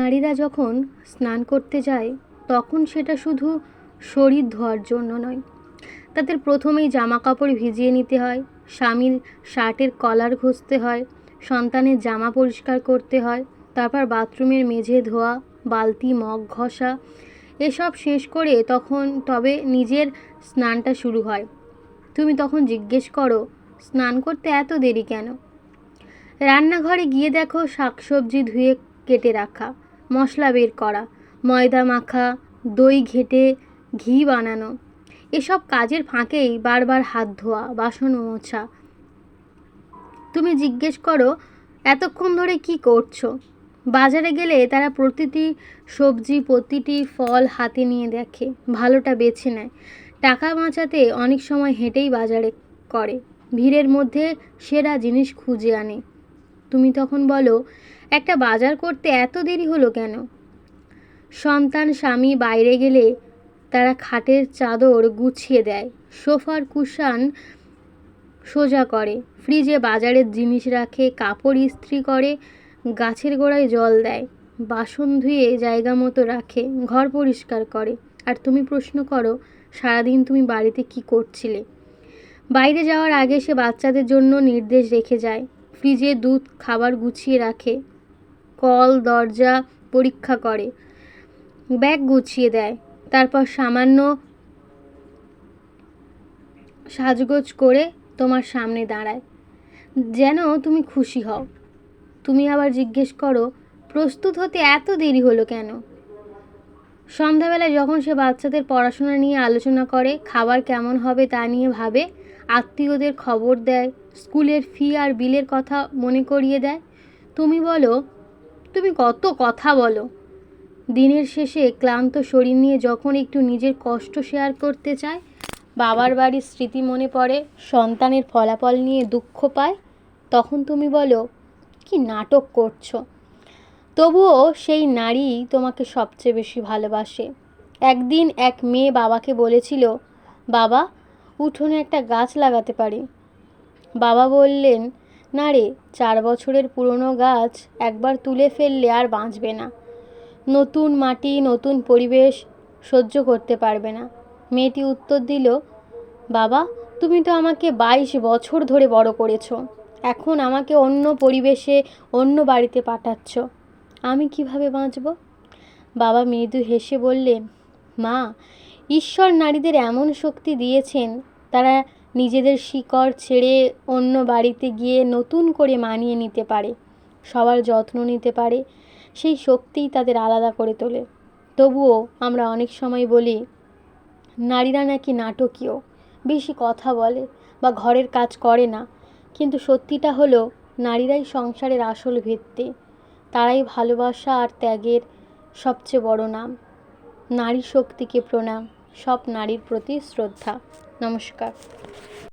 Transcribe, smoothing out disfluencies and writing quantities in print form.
নারীরা যখন স্নান করতে যায় তখন সেটা শুধু শরীর ধোয়ার জন্য নয়, তাদের প্রথমেই জামা কাপড় ভিজিয়ে নিতে হয়, স্বামীর শার্টের কলার ঘষতে হয়, সন্তানের জামা পরিষ্কার করতে হয়, তারপর বাথরুমের মেঝে ধোয়া, বালতি মগ ঘষা, এসব শেষ করে তবে নিজের স্নানটা শুরু হয়। তুমি তখন জিজ্ঞেস করো, স্নান করতে এত দেরি কেন? রান্নাঘরে গিয়ে দেখো শাকসবজি ধুয়ে কেটে রাখা, মশলা বের করা, ময়দা মাখা, দই ঘেটে ঘি বানানো, এসব কাজের ফাঁকেই বারবার হাত ধোয়া, বাসন মোছা। তুমি জিজ্ঞেস করো, এতক্ষণ ধরে কি করছো? বাজারে গেলে তারা প্রতিটি সবজি, প্রতিটি ফল হাতে নিয়ে দেখে, ভালোটা বেছে নেয়। টাকা বাঁচাতে অনেক সময় হেঁটেই বাজারে করে, ভিড়ের মধ্যে সেরা জিনিস খুঁজে আনে। তুমি তখন বলো, একটা বাজার করতে এত দেরি হলো কেন? সন্তান স্বামী বাইরে গেলে তারা খাটের চাদর গুছিয়ে দেয়, সোফার কুশন সোজা করে, ফ্রিজে বাজারের জিনিস রাখে, কাপড় ইস্ত্রি করে, গাছের গোড়ায় জল দেয়, বাসন ধুয়ে জায়গা মতো রাখে, ঘর পরিষ্কার করে। আর তুমি প্রশ্ন করো, সারাদিন তুমি বাড়িতে কি করছিলে? বাইরে যাওয়ার আগে সে বাচ্চাদের জন্য নির্দেশ রেখে যায়, ফ্রিজে দুধ খাবার গুছিয়ে রাখে, কল দরজা পরীক্ষা করে, ব্যাগ গুছিয়ে দেয়, তারপর সামান্য সাজগোজ করে তোমার সামনে দাঁড়ায় যেন তুমি খুশি হও। তুমি আবার জিজ্ঞেস করো, প্রস্তুত হতে এত দেরি হলো কেন? সন্ধ্যাবেলায় যখন সে বাচ্চাদের পড়াশোনা নিয়ে আলোচনা করে, খাবার কেমন হবে তা নিয়ে ভাবে, আত্মীয়দের খবর দেয়, স্কুলের ফি আর বিলের কথা মনে করিয়ে দেয়, তুমি বলো, তুমি কত কথা বলো। দিনের শেষে ক্লান্ত শরীর নিয়ে যখন একটু নিজের কষ্ট শেয়ার করতে চায়, বাবার বাড়ির স্মৃতি মনে পড়ে, সন্তানের ফলাফল নিয়ে দুঃখ পায়, তখন তুমি বলো, কি নাটক করছো? তবুও সেই নারী তোমাকে সবচেয়ে বেশি ভালোবাসে। একদিন এক মেয়ে বাবাকে বলেছিল, বাবা, উঠোনে একটা গাছ লাগাতে পারি। বাবা বললেন, না রে, 4 বছরের পুরনো গাছ একবার তুলে ফেললে আর বাঁচবে না, নতুন মাটি, নতুন পরিবেশ সহ্য করতে পারবে না। মেয়েটি উত্তর দিল, বাবা, তুমি তো আমাকে 22 বছর ধরে বড় করেছো, এখন আমাকে অন্য পরিবেশে, অন্য বাড়িতে পাঠাচ্ছ, আমি কিভাবে বাঁচব? বাবা মৃদু হেসে বললেন, মা, ঈশ্বর নারীদের এমন শক্তি দিয়েছেন, তারা নিজেদের শিকড় ছেড়ে অন্য বাড়িতে গিয়ে নতুন করে মানিয়ে নিতে পারে, সবার যত্ন নিতে পারে। সেই শক্তিই তাদের আলাদা করে তোলে। তবুও আমরা অনেক সময় বলি, নারীরা নাকি নাটকীয়, বেশি কথা বলে বা ঘরের কাজ করে না। কিন্তু সত্যিটা হলো, নারীরাই সংসারের আসল ভিত্তি, তারাই ভালোবাসা আর ত্যাগের সবচেয়ে বড় নাম। নারী শক্তিকে প্রণাম, সব নারীর প্রতি শ্রদ্ধা। নমস্কার।